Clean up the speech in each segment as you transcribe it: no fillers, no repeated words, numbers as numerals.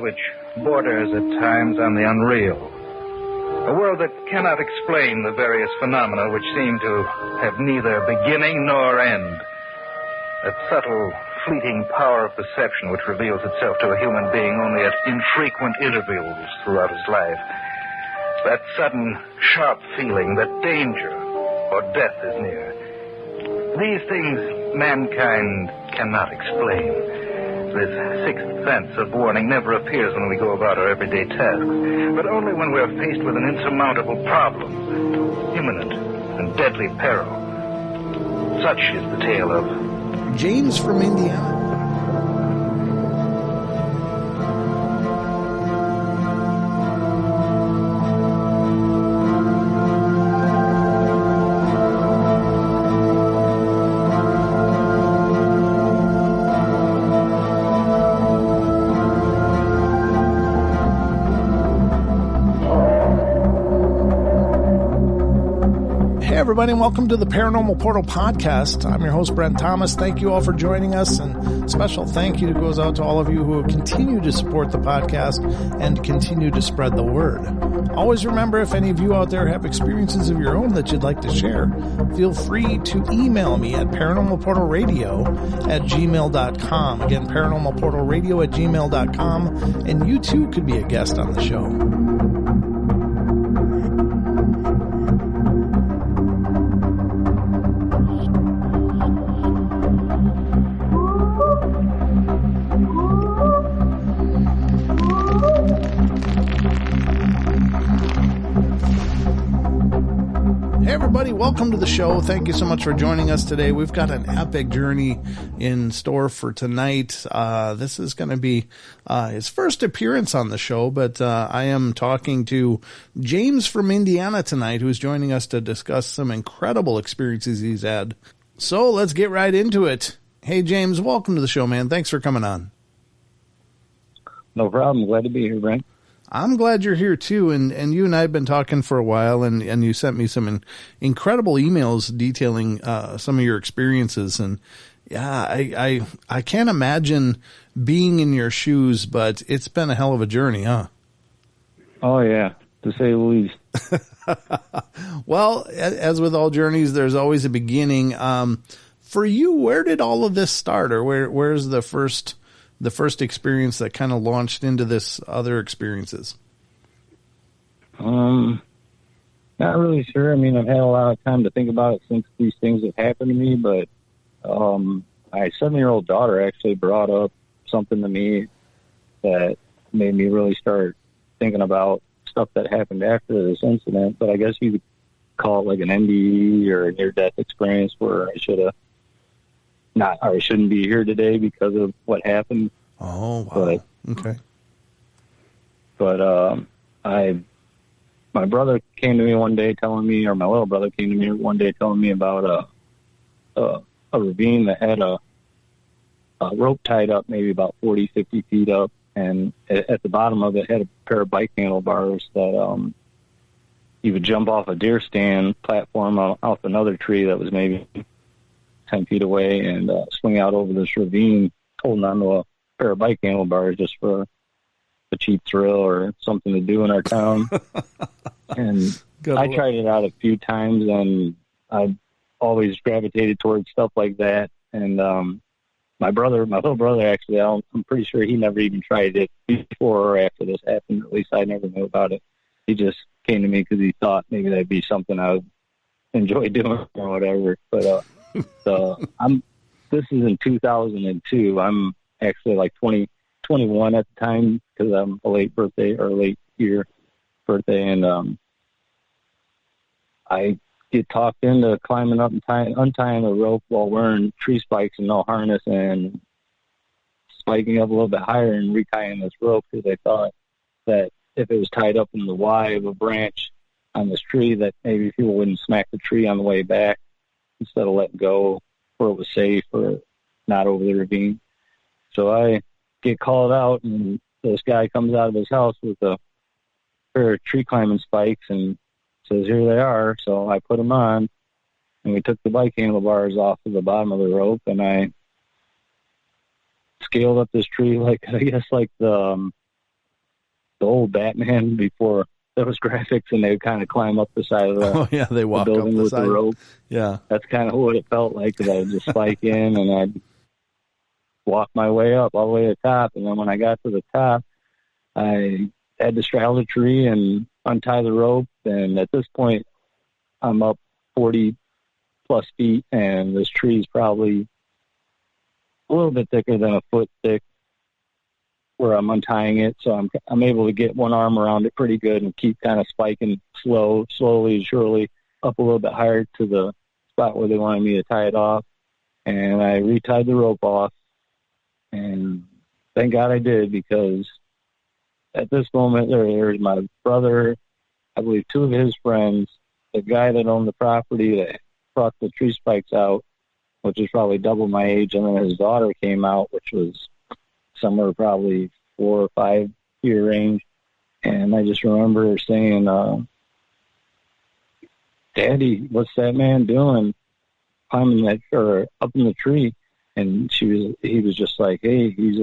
which borders at times on the unreal. A world that cannot explain the various phenomena which seem to have neither beginning nor end. That subtle, fleeting power of perception which reveals itself to a human being only at infrequent intervals throughout his life. That sudden, sharp feeling that danger or death is near. These things mankind cannot explain. This sixth sense of warning never appears when we go about our everyday tasks, but only when we're faced with an insurmountable problem, imminent and deadly peril. Such is the tale of James from Indiana. Everybody, and welcome to the Paranormal Portal Podcast. I'm your host, Brent Thomas. Thank you all for joining us, and special thank you goes out to all of you who continue to support the podcast and continue to spread the word. Always remember, if any of you out there have experiences of your own that you'd like to share, feel free to email me at paranormalportalradio@gmail.com. Again, paranormalportalradio@gmail.com, and you too could be a guest on the show. Welcome to the show. Thank you so much for joining us today. We've got an epic journey in store for tonight. This is going to be his first appearance on the show, but I am talking to James from Indiana tonight, who's joining us to discuss some incredible experiences he's had. So let's get right into it. Hey, James, welcome to the show, man. Thanks for coming on. No problem. Glad to be here, Brent. I'm glad you're here too, and you and I have been talking for a while, and you sent me some incredible emails detailing some of your experiences, and yeah, I can't imagine being in your shoes, but it's been a hell of a journey, huh? Oh yeah, to say the least. Well, as with all journeys, there's always a beginning. For you, where did all of this start, or where's the first experience that kind of launched into this other experiences? Not really sure. I mean, I've had a lot of time to think about it since these things have happened to me, but my 7-year-old daughter actually brought up something to me that made me really start thinking about stuff that happened after this incident. But I guess you could call it like an NDE or a near-death experience where I shouldn't be here today because of what happened. Oh, wow. Okay. But my brother came to me one day telling me, or my little brother came to me one day telling me about a ravine that had a rope tied up maybe about 40, 50 feet up, and at the bottom of it had a pair of bike handlebars that you would jump off a deer stand platform off another tree that was maybe 10 feet away and swing out over this ravine holding onto a pair of bike handlebars just for a cheap thrill or something to do in our town. And I tried it out a few times, and I always gravitated towards stuff like that. And my little brother, actually, I'm pretty sure he never even tried it before or after this happened. At least I never knew about it. He just came to me because he thought maybe that'd be something I would enjoy doing or whatever. But this is in 2002. I'm actually like 21 at the time because I'm a late year birthday, and I get talked into climbing up and untying the rope while wearing tree spikes and no harness, and spiking up a little bit higher and retying this rope because I thought that if it was tied up in the Y of a branch on this tree, that maybe people wouldn't smack the tree on the way back instead of letting go where it was safe or not over the ravine. So I get called out, and this guy comes out of his house with a pair of tree climbing spikes and says, "Here they are." So I put them on, and we took the bike handlebars off of the bottom of the rope, and I scaled up this tree like the old Batman before there was graphics, and they would kind of climb up the side of the, they walk the building up the with side. the rope. Yeah. That's kind of what it felt like, because I would just spike in, and I'd walk my way up all the way to the top. And then when I got to the top, I had to straddle the tree and untie the rope. And at this point, I'm up 40 plus feet, and this tree is probably a little bit thicker than a foot thick where I'm untying it. So I'm able to get one arm around it pretty good and keep kind of spiking slowly, surely up a little bit higher to the spot where they wanted me to tie it off. And I retied the rope off, and thank God I did, because at this moment there's my brother, I believe 2 of his friends, the guy that owned the property that brought the tree spikes out, which is probably double my age, and then his daughter came out, which was somewhere probably 4 or 5 year range. And I just remember her saying, "Daddy, what's that man doing climbing that, or up in the tree?" And he was just like, "Hey, he's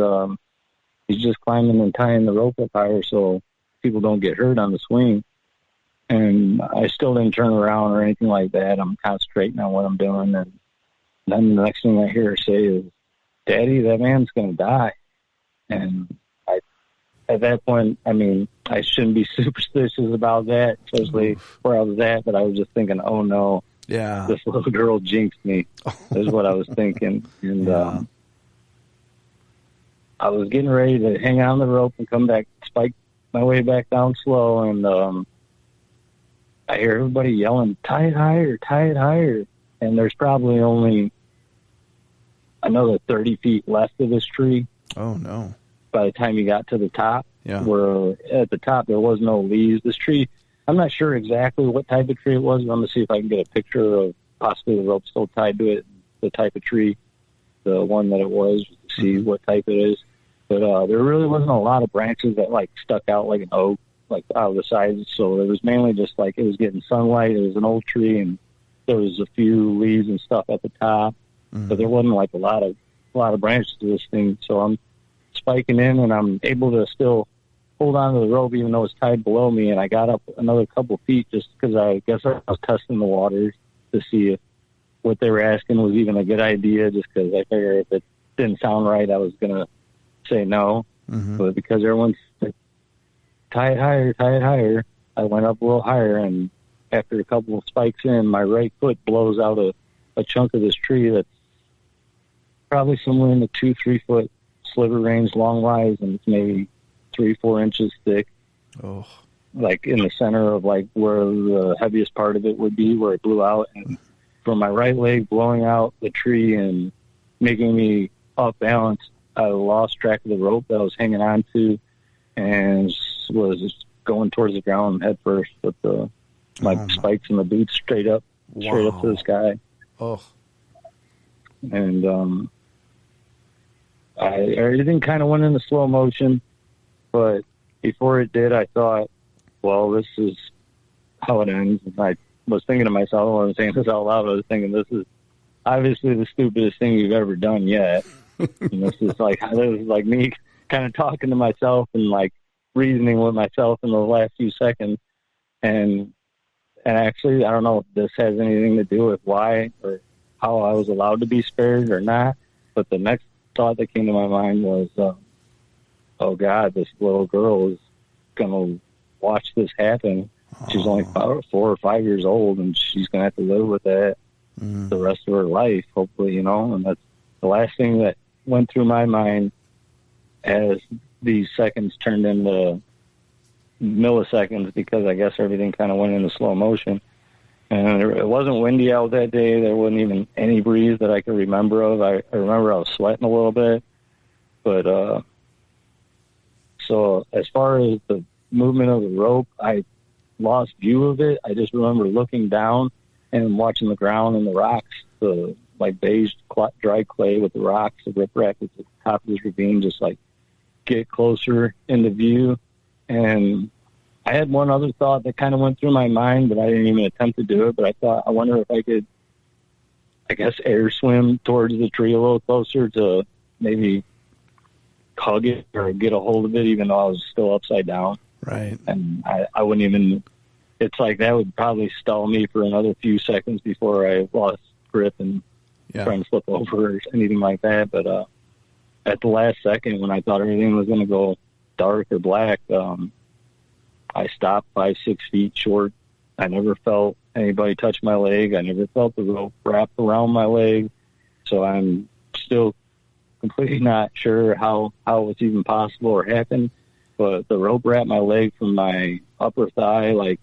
just climbing and tying the rope up higher so people don't get hurt on the swing." And I still didn't turn around or anything like that. I'm concentrating on what I'm doing. And then the next thing I hear her say is, "Daddy, that man's going to die." And at that point, I mean, I shouldn't be superstitious about that, especially where I was at, but I was just thinking, oh no, yeah, this little girl jinxed me, is what I was thinking. And yeah. I was getting ready to hang on the rope and come back, spike my way back down slow, and I hear everybody yelling, tie it higher. And there's probably only another 30 feet left of this tree. Oh, no. By the time you got to the top, yeah, where at the top there was no leaves. This tree, I'm not sure exactly what type of tree it was, but I'm going to see if I can get a picture of possibly the rope still tied to it, the type of tree, the one that it was, to see what type it is. But there really wasn't a lot of branches that, like, stuck out like an oak, like out of the sides. So it was mainly just like it was getting sunlight. It was an old tree, and there was a few leaves and stuff at the top, but there wasn't like a lot of branches to this thing. So I'm spiking in, and I'm able to still hold on to the rope even though it's tied below me. And I got up another couple feet just because I guess I was testing the waters to see if what they were asking was even a good idea, just because I figured if it didn't sound right, I was going to say no. But because everyone's like, tie it higher, I went up a little higher, and after a couple of spikes in, my right foot blows out a chunk of this tree that's probably somewhere in the 2-3 foot sliver range long-wise, and it's maybe 3-4 inches thick. Oh, like in the center of like where the heaviest part of it would be, where it blew out. And from my right leg blowing out the tree and making me off balance, I lost track of the rope that I was hanging on to and was going towards the ground head first with my spikes and the boots straight up to the sky. Oh. And everything kind of went into slow motion, but before it did, I thought, well, this is how it ends. And I was thinking to myself, when I was saying this out loud, I was thinking, this is obviously the stupidest thing you've ever done yet. And this is like me kind of talking to myself and like reasoning with myself in the last few seconds. And actually, I don't know if this has anything to do with why or how I was allowed to be spared or not, but the next thought that came to my mind was, oh God, this little girl is going to watch this happen. She's only 4 or 5 years old, and she's going to have to live with that the rest of her life, hopefully, and that's the last thing that went through my mind as these seconds turned into milliseconds, because I guess everything kind of went into slow motion. And it wasn't windy out that day. There wasn't even any breeze that I could remember of. I remember I was sweating a little bit. But so as far as the movement of the rope, I lost view of it. I just remember looking down and watching the ground and the rocks, the like beige dry clay with the rocks, the riprap at the top of this ravine, just like get closer into view. And I had one other thought that kind of went through my mind, but I didn't even attempt to do it. But I thought, I wonder if I could, I guess, air swim towards the tree a little closer to maybe hug it or get a hold of it, even though I was still upside down. Right. And I wouldn't even, it's like that would probably stall me for another few seconds before I lost grip and trying to flip over or anything like that. But at the last second, when I thought everything was going to go dark or black, I stopped 5-6 feet short. I never felt anybody touch my leg. I never felt the rope wrap around my leg. So I'm still completely not sure how it's even possible or happened. But the rope wrapped my leg from my upper thigh, like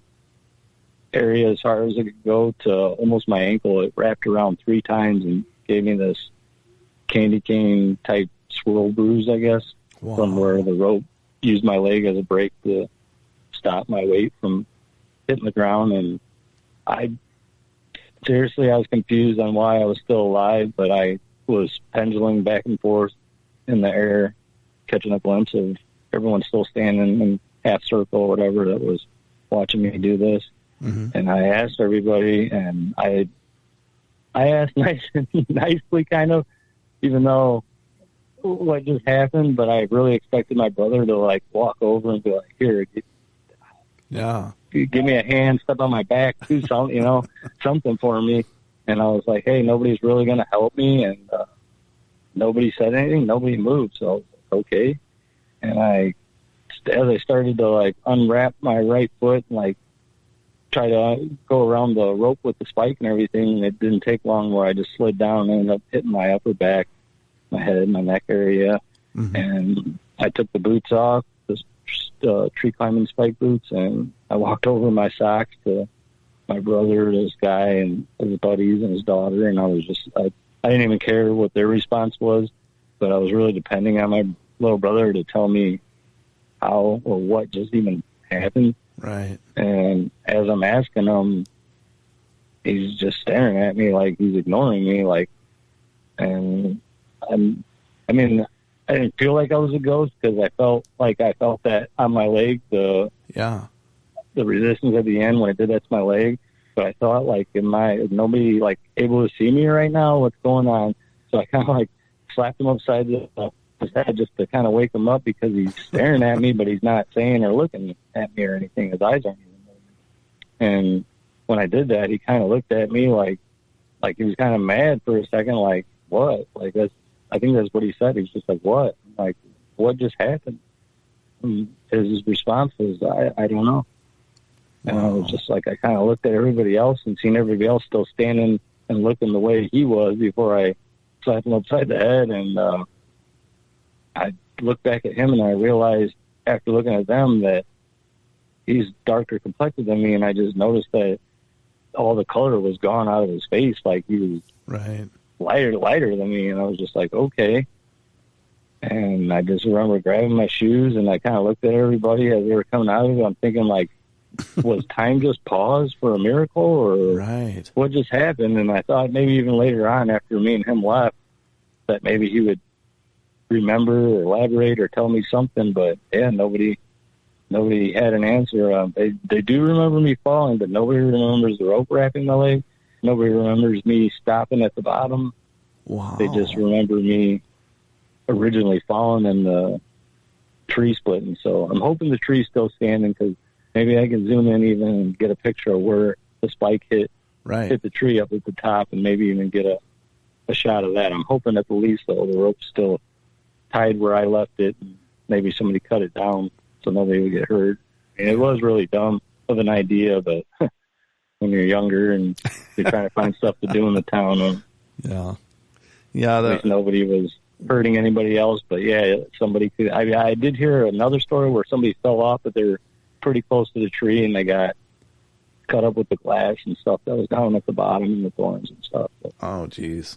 area as far as it could go, to almost my ankle. It wrapped around 3 times and gave me this candy cane type swirl bruise, I guess, from where the rope used my leg as a brake to stop my weight from hitting the ground. And I was confused on why I was still alive, but I was pendulating back and forth in the air, catching a glimpse of everyone still standing in half circle or whatever that was watching me do this. Mm-hmm. And I asked everybody, and I asked nicely, kind of, even though what just happened, but I really expected my brother to like walk over and be like, "Here, give me a hand, step on my back, do something, something for me." And I was like, "Hey, nobody's really going to help me," and nobody said anything, nobody moved, so I was like, okay. And as I started to like unwrap my right foot and like try to go around the rope with the spike and everything, it didn't take long where I just slid down and ended up hitting my upper back, my head, my neck area. Mm-hmm. And I took the boots off, the tree climbing spike boots, and I walked over my socks to my brother, this guy, and his buddies and his daughter, and I was just, I didn't even care what their response was, but I was really depending on my little brother to tell me how or what just even happened. Right. And as I'm asking him, he's just staring at me like he's ignoring me, like, and I didn't feel like I was a ghost because I felt that on my leg, the resistance at the end when it did that to my leg. But I thought, like, is nobody like able to see me right now? What's going on? So I kind of like slapped him upside his head just to kind of wake him up because he's staring at me, but he's not saying or looking at me or anything. His eyes aren't even moving. And when I did that, he kind of looked at me like he was kind of mad for a second, like, what? Like, I think that's what he said. He was just like, what? Like, what just happened? And his response was, I don't know. And I was just like, I kind of looked at everybody else and seen everybody else still standing and looking the way he was before I slapped him upside the head. And I looked back at him and I realized after looking at them that he's darker complected than me. And I just noticed that all the color was gone out of his face. Like he was lighter than me. And I was just like, okay. And I just remember grabbing my shoes and I kind of looked at everybody as they were coming out of it. I'm thinking, like, was time just paused for a miracle or what just happened? And I thought maybe even later on after me and him left that maybe he would remember or elaborate or tell me something. But yeah, nobody had an answer. They do remember me falling, but nobody remembers the rope wrapping my leg. Nobody remembers me stopping at the bottom. Wow. They just remember me originally falling and the tree splitting. So I'm hoping the tree's still standing because maybe I can zoom in even and get a picture of where the spike hit the tree up at the top and maybe even get a shot of that. I'm hoping at the least, though, the rope's still tied where I left it. And maybe somebody cut it down so nobody would get hurt. I mean, it was really dumb of an idea, but when you're younger and you're trying to find stuff to do in the town, at least nobody was hurting anybody else. But yeah, somebody could. I did hear another story where somebody fell off, but they were pretty close to the tree and they got cut up with the glass and stuff that was down at the bottom and the thorns and stuff. Oh, geez.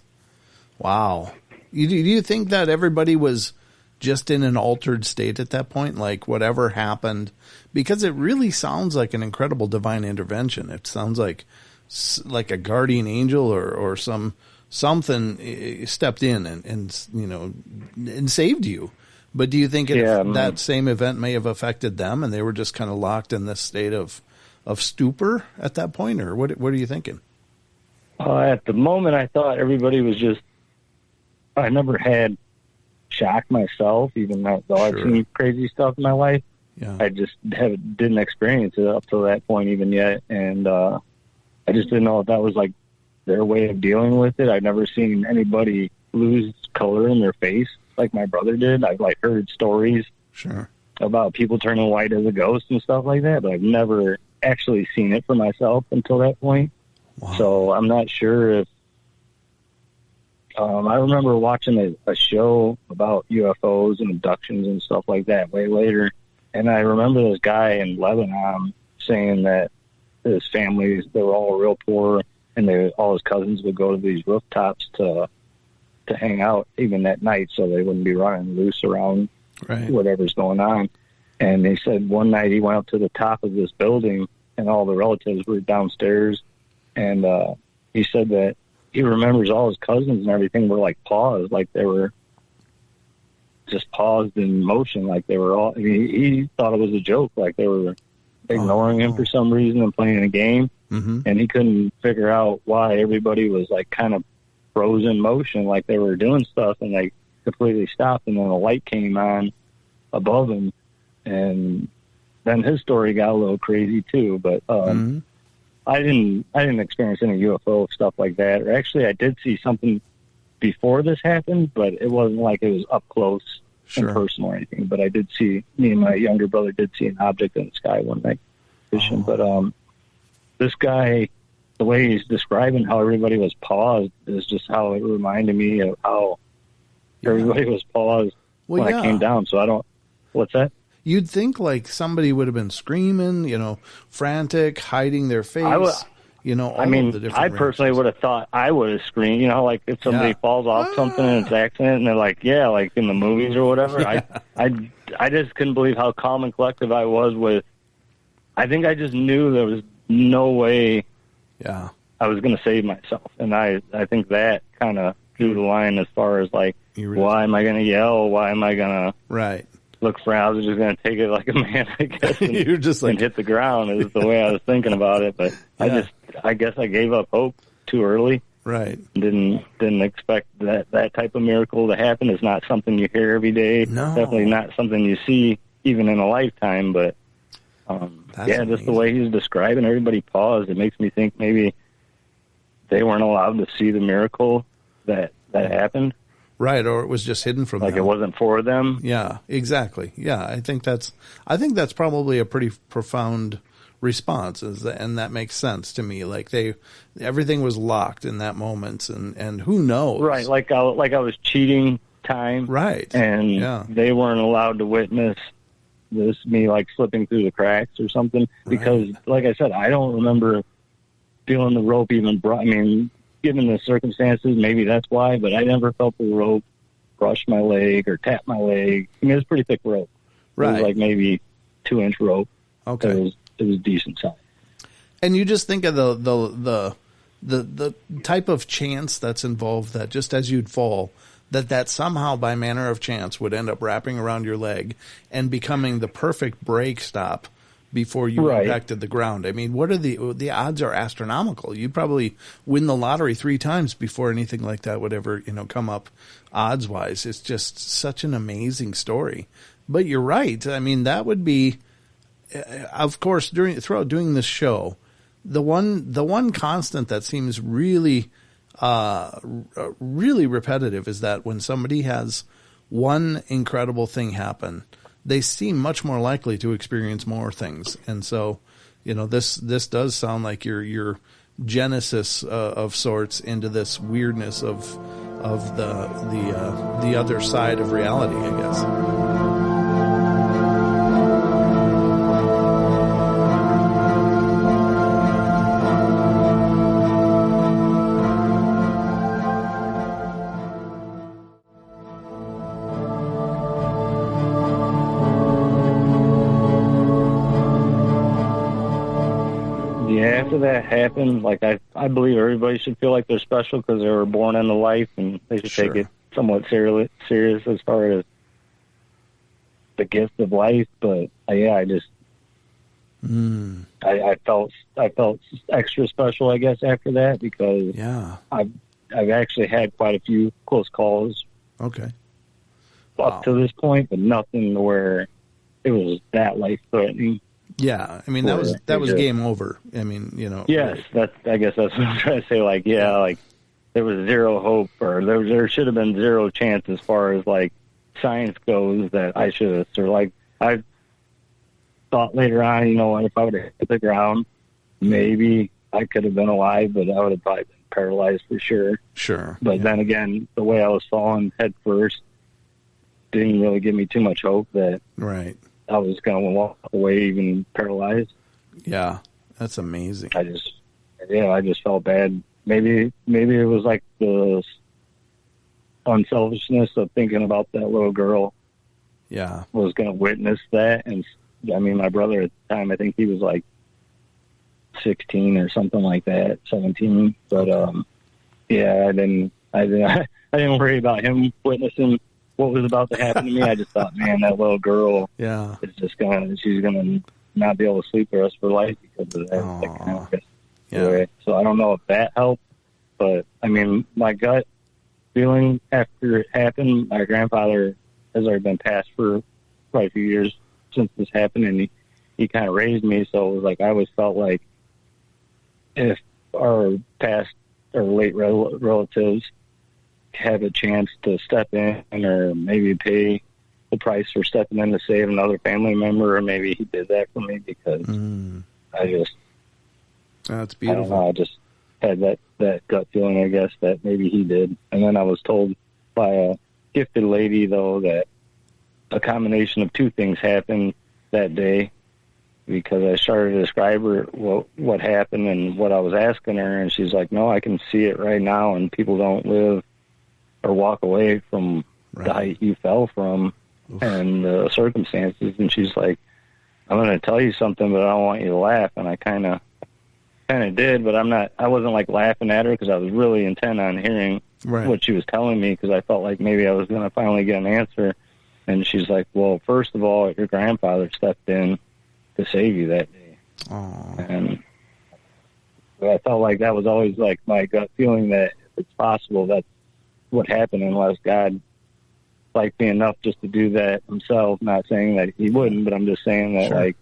Wow. Do you think that everybody was just in an altered state at that point? Like whatever happened, because it really sounds like an incredible divine intervention. It sounds like a guardian angel or something stepped in and saved you. But do you think that same event may have affected them and they were just kind of locked in this state of stupor at that point? Or what are you thinking? At the moment, I thought everybody was just, I never had shock myself, even though I've seen crazy stuff in my life. Yeah. I just didn't experience it up to that point even yet. And I just didn't know if that was like their way of dealing with it. I've never seen anybody lose color in their face like my brother did. I've like heard stories about people turning white as a ghost and stuff like that, but I've never actually seen it for myself until that point. Wow. So I'm not sure if I remember watching a show about UFOs and abductions and stuff like that way later, and I remember this guy in Lebanon saying that his families, they were all real poor, and all his cousins would go to these rooftops to hang out even at night so they wouldn't be running loose around whatever's going on. And he said one night he went up to the top of this building and all the relatives were downstairs, and he said that he remembers all his cousins and everything were like paused, like they were just paused in motion, like they were all, I mean, he thought it was a joke, like they were ignoring him for some reason and playing a game. And he couldn't figure out why everybody was like kind of frozen motion, like they were doing stuff, and they completely stopped, and then a light came on above him, and then his story got a little crazy too. But I didn't experience any UFO stuff like that. Or actually, I did see something before this happened, but it wasn't like it was up close and personal or anything. But I did see, me and my younger brother did see an object in the sky one night fishing. But this guy, the way he's describing how everybody was paused is just how it reminded me of how everybody was paused when I came down. So I don't, what's that? You'd think like somebody would have been screaming, you know, frantic, hiding their face, you know, all I mean, of the different I personally would have thought I would have screamed, you know, like if somebody falls off something and it's an accident and they're like, like in the movies or whatever. I just couldn't believe how calm and collective I was with, I think I just knew there was no way I was going to save myself. And I think that kind of drew the line as far as like, why am I going to yell? Why am I going to look for? I was just going to take it like a man, I guess, and, You're just like, and hit the ground is the way I was thinking about it. But I guess I gave up hope too early. Didn't expect that type of miracle to happen. It's not something you hear every day. No. Definitely not something you see even in a lifetime. But just the way he's describing, everybody paused. It makes me think maybe they weren't allowed to see the miracle that happened. Right, or it was just hidden from them. Like it wasn't for them. Yeah, exactly. Yeah, I think that's probably a pretty profound response, and that makes sense to me. Like everything was locked in that moment, and who knows? Right, like I was cheating time. Right, and they weren't allowed to witness this, me like slipping through the cracks or something. Because, like I said, I don't remember feeling the rope even. I mean, given the circumstances, maybe that's why, but I never felt the rope brush my leg or tap my leg. I mean, it was pretty thick rope. It was like maybe 2-inch rope. Okay. It was decent size. And you just think of the type of chance that's involved, that just as you'd fall, that somehow by manner of chance would end up wrapping around your leg and becoming the perfect brake stop before you impacted the ground. I mean, what are the odds are astronomical. You'd probably win the lottery 3 times before anything like that would ever, come up odds wise. It's just such an amazing story. But you're right. I mean, that would be, of course, throughout doing this show, the one constant that seems really, really repetitive is that when somebody has one incredible thing happen, they seem much more likely to experience more things. And so, this does sound like your genesis of sorts into this weirdness of the other side of reality, I guess. After that happened, like I believe everybody should feel like they're special because they were born into life, and they should take it somewhat serious as far as the gift of life. But I just I felt extra special, I guess, after that, because I've actually had quite a few close calls. Okay. Up to this point, but nothing where it was that life threatening. Yeah, I mean that was game over. I mean, Yes, I guess that's what I'm trying to say. Like, yeah, like there was zero hope, or there should have been zero chance as far as like science goes that I should have. Or like I thought later on, if I would have hit the ground, maybe I could have been alive, but I would have probably been paralyzed for sure. Sure. But then again, the way I was falling head first didn't really give me too much hope that right. I was going to walk away even paralyzed. Yeah, that's amazing. I just felt bad. Maybe it was like the unselfishness of thinking about that little girl. Yeah. Was going to witness that. And I mean, my brother at the time, I think he was like 16 or something like that, 17. But, yeah, I didn't worry about him witnessing what was about to happen to me. I just thought, man, that little girl is just she's going to not be able to sleep the rest of her life because of that. Yeah. So I don't know if that helped, but I mean, my gut feeling after it happened, my grandfather has already been passed for quite a few years since this happened, and he kind of raised me. So it was like, I always felt like if our past or late relatives have a chance to step in or maybe pay the price for stepping in to save another family member, or maybe he did that for me because that's beautiful. I don't know, I just had that gut feeling, I guess, that maybe he did. And then I was told by a gifted lady, though, that a combination of two things happened that day, because I started to describe her what happened and what I was asking her, and she's like, no, I can see it right now, and people don't live or walk away from the height you fell from. Oof. And the circumstances. And she's like, I'm going to tell you something, but I don't want you to laugh. And I kind of did, but I wasn't like laughing at her because I was really intent on hearing what she was telling me, because I felt like maybe I was going to finally get an answer. And she's like, well, first of all, your grandfather stepped in to save you that day. Aww. And I felt like that was always like my gut feeling, that if it's possible, that's what happened, unless God liked me enough just to do that himself. Not saying that he wouldn't, but I'm just saying that, like,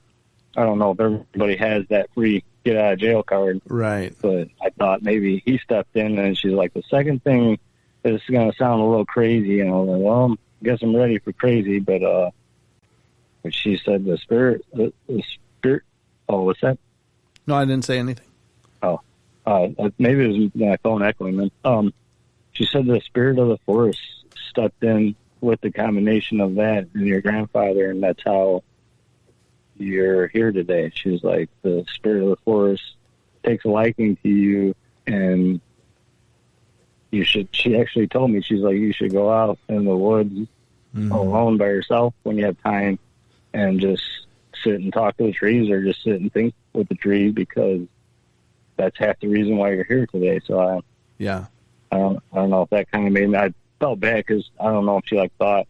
I don't know if everybody has that free get out of jail card. Right. But I thought maybe he stepped in, and she's like, the second thing is going to sound a little crazy. And I was like, well, I guess I'm ready for crazy. But she said the spirit, oh, what's that? No, I didn't say anything. Oh, maybe it was my phone echoing. She said the spirit of the forest stepped in with the combination of that and your grandfather, and that's how you're here today. She's like, the spirit of the forest takes a liking to you, and she actually told me, she's like, you should go out in the woods alone by yourself when you have time and just sit and talk to the trees, or just sit and think with the trees, because that's half the reason why you're here today. So I don't know if that kind of made me, I felt bad because I don't know if she thought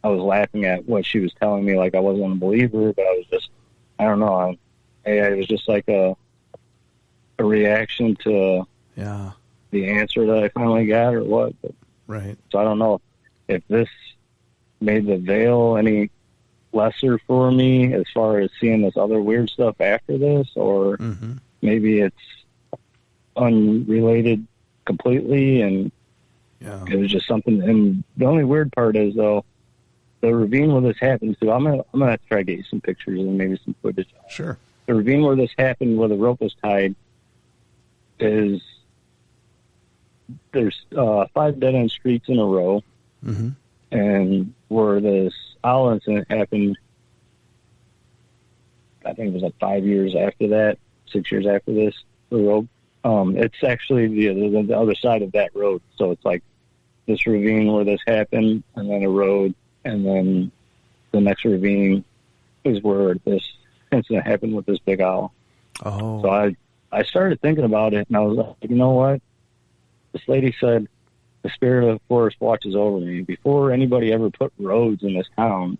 I was laughing at what she was telling me, like I wasn't a believer, but I was just, I don't know. It was just like a reaction to the answer that I finally got, or what. But, so I don't know if this made the veil any lesser for me as far as seeing this other weird stuff after this, or maybe it's unrelated completely, and it was just something. And the only weird part is, though, the ravine where this happened to, I'm gonna have to try to get you some pictures and maybe some footage. Sure. The ravine where this happened, where the rope was tied, there's 5 dead-end streets in a row, and where this owl incident happened, I think it was like 5 years after that, 6 years after this, the road. It's actually the other side of that road. So it's like this ravine where this happened, and then a road, and then the next ravine is where this incident happened with this big owl. Oh. So I started thinking about it, and I was like, you know what? This lady said, the spirit of the forest watches over me. Before anybody ever put roads in this town,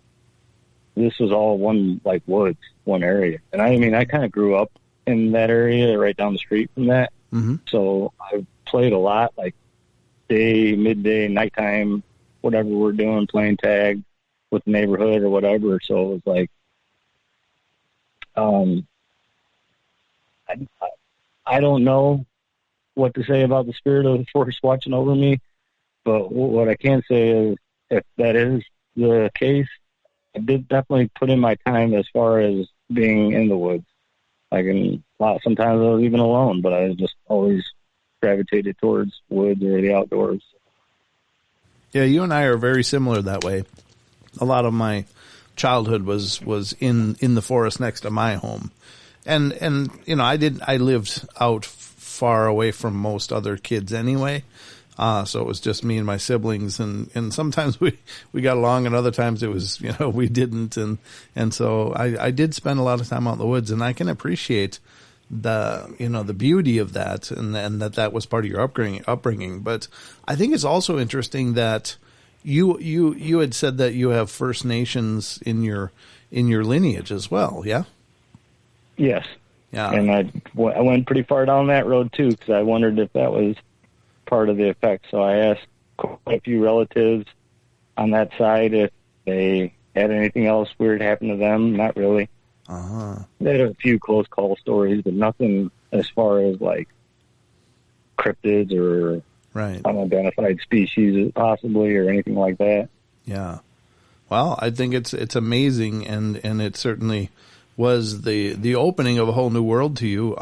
this was all one, like, woods, one area. And I mean, I kind of grew up in that area right down the street from that. So I played a lot, like day, midday, nighttime, whatever we're doing, playing tag with the neighborhood or whatever. So it was like, I don't know what to say about the spirit of the force watching over me, but what I can say is if that is the case, I did definitely put in my time as far as being in the woods. Sometimes I was even alone, but I just always gravitated towards woods or the outdoors. Yeah, you and I are very similar that way. A lot of my childhood was in the forest next to my home. And I lived out far away from most other kids anyway. So it was just me and my siblings, and sometimes we got along, and other times it was, we didn't. And so I did spend a lot of time out in the woods, and I can appreciate the beauty of that, and that was part of your upbringing. But I think it's also interesting that you had said that you have First Nations in your lineage as well. Yeah. Yes. Yeah. And I went pretty far down that road too, because I wondered if that was part of the effect. So I asked quite a few relatives on that side if they had anything else weird happen to them. Not really. Uh-huh. They had a few close call stories, but nothing as far as like cryptids or unidentified species possibly or anything like that. Yeah. Well, I think it's amazing, and it certainly was the opening of a whole new world to you.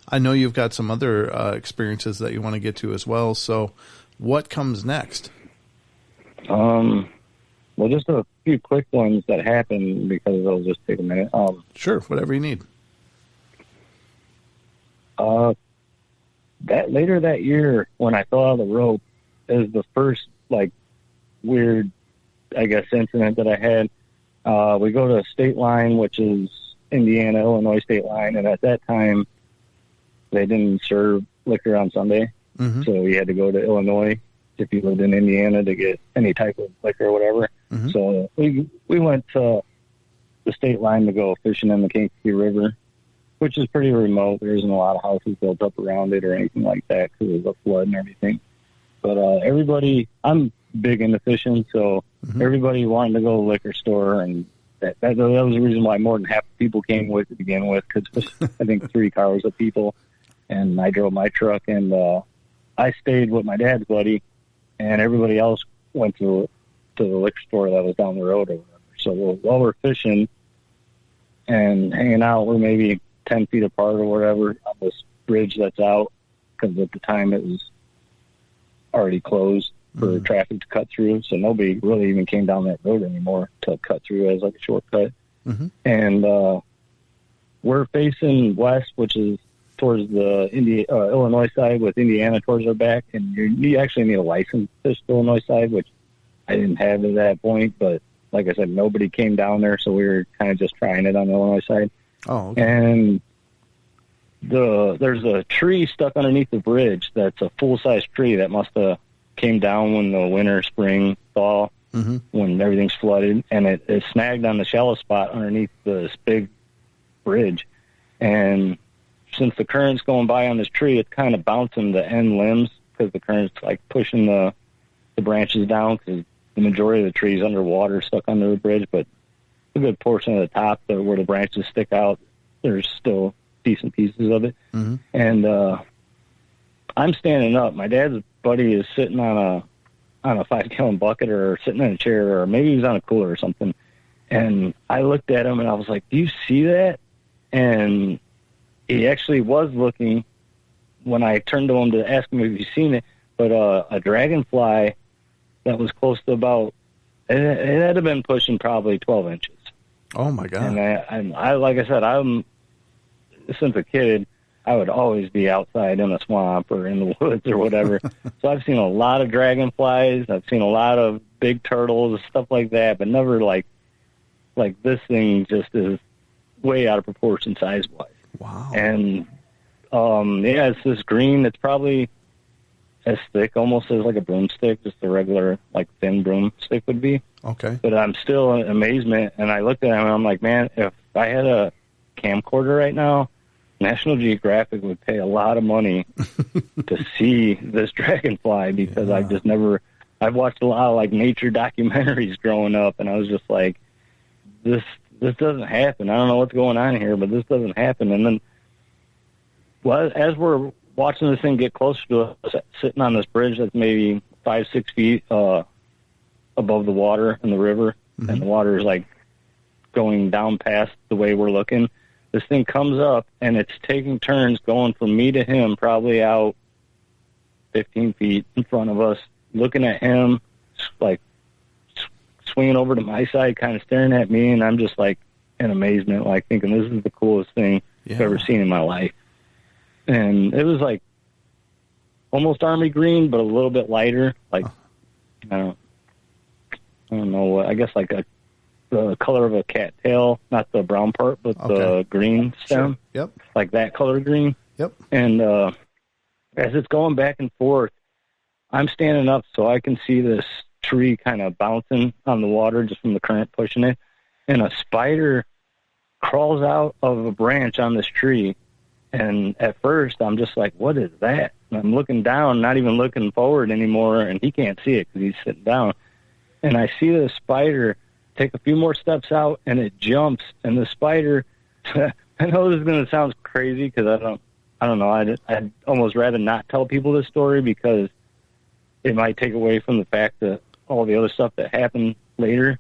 I know you've got some other experiences that you want to get to as well. So what comes next? Well, just a few quick ones that happened because it'll just take a minute. Sure, whatever you need. That later that year when I fell out of the rope is the first weird, I guess, incident that I had. We go to a state line, which is Indiana, Illinois state line, and at that time they didn't serve liquor on Sunday, so you had to go to Illinois if you lived in Indiana to get any type of liquor or whatever. So we went to the state line to go fishing in the Kankakee River, which is pretty remote. There isn't a lot of houses built up around it or anything like that because of the flood and everything. But everybody, I'm big into fishing, so everybody wanted to go to the liquor store, and that was the reason why more than half the people came with to begin with, because I think 3 cars of people, and I drove my truck, and I stayed with my dad's buddy, and everybody else went to the liquor store that was down the road or whatever. So while we're fishing and hanging out, we're maybe 10 feet apart or whatever on this bridge that's out, because at the time it was already closed for traffic to cut through, so nobody really even came down that road anymore to cut through as like a shortcut. And we're facing west, which is towards the Illinois side, with Indiana towards our back, and you actually need a license to fish the Illinois side, which I didn't have at that point, but like I said, nobody came down there, so we were kind of just trying it on the Illinois side. Oh, okay. And there's a tree stuck underneath the bridge that's a full-size tree that must have came down when the winter, spring, fall, when everything's flooded, and it snagged on the shallow spot underneath this big bridge. And since the current's going by on this tree, it's kind of bouncing the end limbs because the current's pushing the branches down, because the majority of the trees underwater, stuck under the bridge, but a good portion of the top where the branches stick out, there's still decent pieces of it. And I'm standing up. My dad's buddy is sitting on a 5-gallon bucket or sitting in a chair, or maybe he was on a cooler or something. And I looked at him and I was like, "Do you see that?" And he actually was looking when I turned to him to ask him if he's seen it. But a dragonfly that was close to it had been pushing probably 12 inches. Oh my God. And I like I said, since a kid, I would always be outside in a swamp or in the woods or whatever. So I've seen a lot of dragonflies. I've seen a lot of big turtles, stuff like that, but never like this thing just is way out of proportion size-wise. Wow. And, it's this green. It's probably as thick almost as like a broomstick, just a regular, thin broomstick would be. Okay. But I'm still in amazement, and I looked at him and I'm like, man, if I had a camcorder right now, National Geographic would pay a lot of money to see this dragonfly, because I've watched a lot of nature documentaries growing up, and I was just like, this this doesn't happen. I don't know what's going on here, but this doesn't happen. And then, well, as we're watching this thing get closer to us, sitting on this bridge that's maybe 5-6 feet above the water in the river, and the water is like going down past the way we're looking, this thing comes up, and it's taking turns going from me to him, probably out 15 feet in front of us, looking at him, like swinging over to my side, kind of staring at me, and I'm just like in amazement, like thinking this is the coolest thing I've ever seen in my life. And it was like almost army green, but a little bit lighter, like I don't know what, I guess like the color of a cattail, not the brown part, but the green stem. Sure. Yep. Like that color green. Yep. And as it's going back and forth, I'm standing up so I can see this tree kind of bouncing on the water just from the current pushing it. And a spider crawls out of a branch on this tree. And at first, I'm just like, what is that? And I'm looking down, not even looking forward anymore, and he can't see it because he's sitting down. And I see the spider take a few more steps out, and it jumps. And the spider, I know this is going to sound crazy because I don't know. I'd almost rather not tell people this story because it might take away from the fact that all the other stuff that happened later.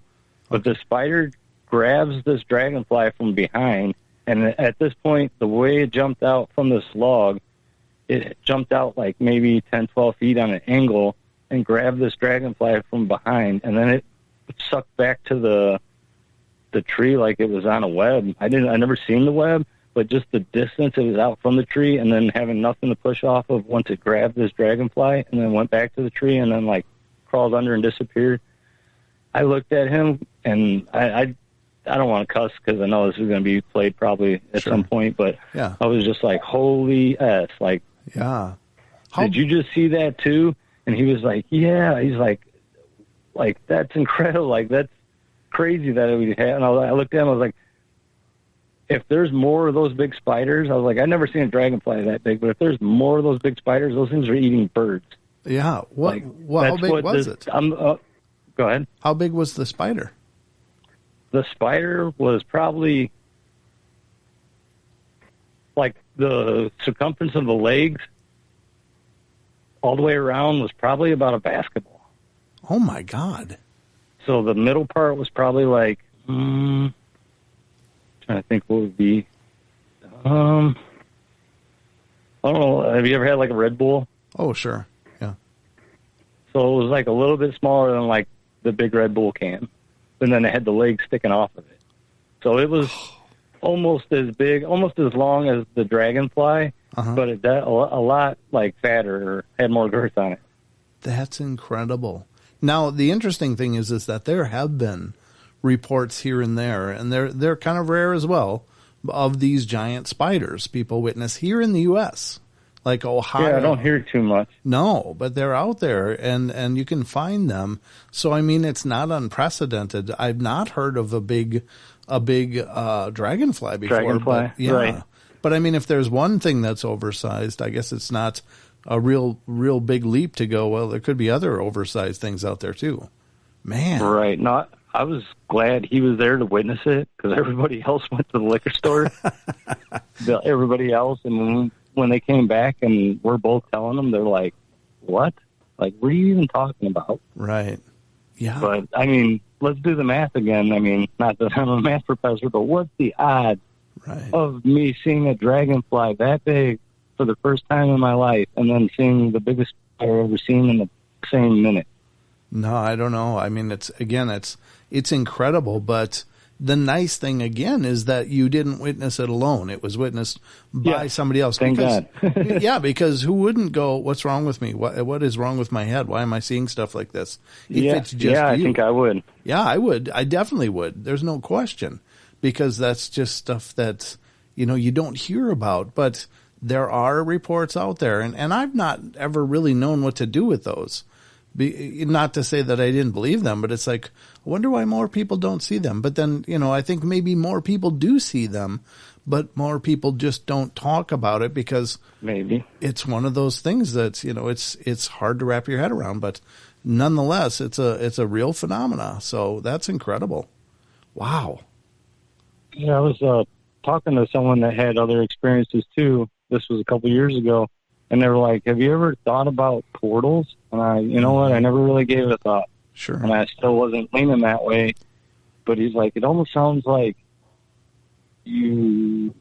But the spider grabs this dragonfly from behind, and at this point, the way it jumped out from this log, it jumped out like maybe 10, 12 feet on an angle and grabbed this dragonfly from behind, and then it sucked back to the tree like it was on a web. I never seen the web, but just the distance it was out from the tree, and then having nothing to push off of once it grabbed this dragonfly, and then went back to the tree, and then like crawled under and disappeared. I looked at him, and I don't want to cuss because I know this is going to be played probably at some point, but I was just like, holy S, like, did you just see that too? And he was like, yeah. He's like, that's incredible. Like, that's crazy that it would happen. And I looked at him, I was like, if there's more of those big spiders, I was like, I've never seen a dragonfly that big, but if there's more of those big spiders, those things are eating birds. Yeah. What? Like, how big was it? Go ahead. How big was the spider? The spider was probably like the circumference of the legs all the way around was probably about a basketball. Oh, my God. So the middle part was probably like, trying to think what would be, I don't know, have you ever had like a Red Bull? Oh, sure, yeah. So it was like a little bit smaller than like the big Red Bull can, and then it had the legs sticking off of it. So it was almost as big, almost as long as the dragonfly, but it a lot like fatter or had more girth on it. That's incredible. Now, the interesting thing is that there have been reports here and they're kind of rare as well, of these giant spiders people witness here in the U.S., like Ohio. Yeah, I don't hear too much. No, but they're out there, and you can find them. So, I mean, it's not unprecedented. I've not heard of a big dragonfly before. But, right. But, I mean, if there's one thing that's oversized, I guess it's not a real big leap to go, well, there could be other oversized things out there, too. Man. Right. No, I was glad he was there to witness it because everybody else went to the liquor store. Everybody else, and when they came back and we're both telling them, they're like, what? Like, what are you even talking about? Right. Yeah. But, I mean, let's do the math again. I mean, not that I'm a math professor, but what's the odds of me seeing a dragonfly that big for the first time in my life and then seeing the biggest I've ever seen in the same minute? No, I don't know. I mean, it's incredible, but the nice thing again is that you didn't witness it alone. It was witnessed by somebody else. Thank God. Because who wouldn't go, what's wrong with me? What is wrong with my head? Why am I seeing stuff like this? I think I would. Yeah, I would. I definitely would. There's no question, because that's just stuff that, you don't hear about, but there are reports out there, and I've not ever really known what to do with those. Not to say that I didn't believe them, but it's like, I wonder why more people don't see them. But then, I think maybe more people do see them, but more people just don't talk about it because maybe it's one of those things that's, it's hard to wrap your head around. But nonetheless, it's a real phenomena. So that's incredible. Wow. Yeah, I was talking to someone that had other experiences too. This was a couple years ago, and they were like, "Have you ever thought about portals?" And you know what? I never really gave it a thought. Sure. And I still wasn't leaning that way. But he's like, it almost sounds like you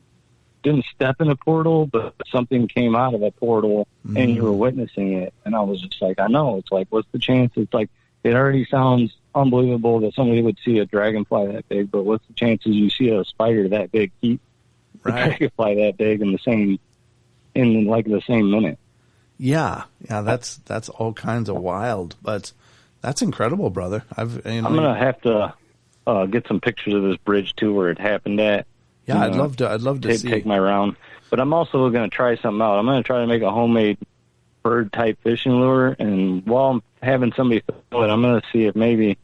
didn't step in a portal, but something came out of a portal and you were witnessing it. And I was just like, I know. It's like, what's the chance? It's like, it already sounds unbelievable that somebody would see a dragonfly that big, but what's the chances you see a spider that big eat a dragonfly that big in the same minute? Yeah. That's all kinds of wild, but that's incredible, brother. I'm gonna have to get some pictures of this bridge too, where it happened at. Yeah, I'd love to take my round. But I'm also going to try something out. I'm going to try to make a homemade bird type fishing lure, and while I'm having somebody fill it, I'm going to see if maybe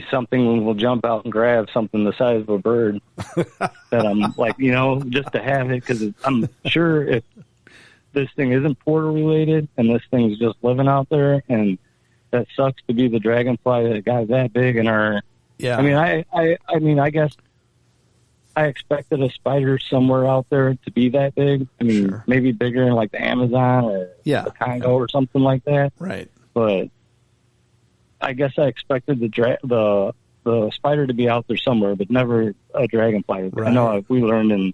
something will jump out and grab something the size of a bird that I'm like, just to have it, because I'm sure if this thing isn't portal related and this thing's just living out there, and that sucks to be the dragonfly that got that big in our. Yeah. I mean, I guess I expected a spider somewhere out there to be that big. I mean, maybe bigger in like the Amazon or the Congo or something like that. Right. But I guess I expected the spider to be out there somewhere, but never a dragonfly. Right. I know we learned in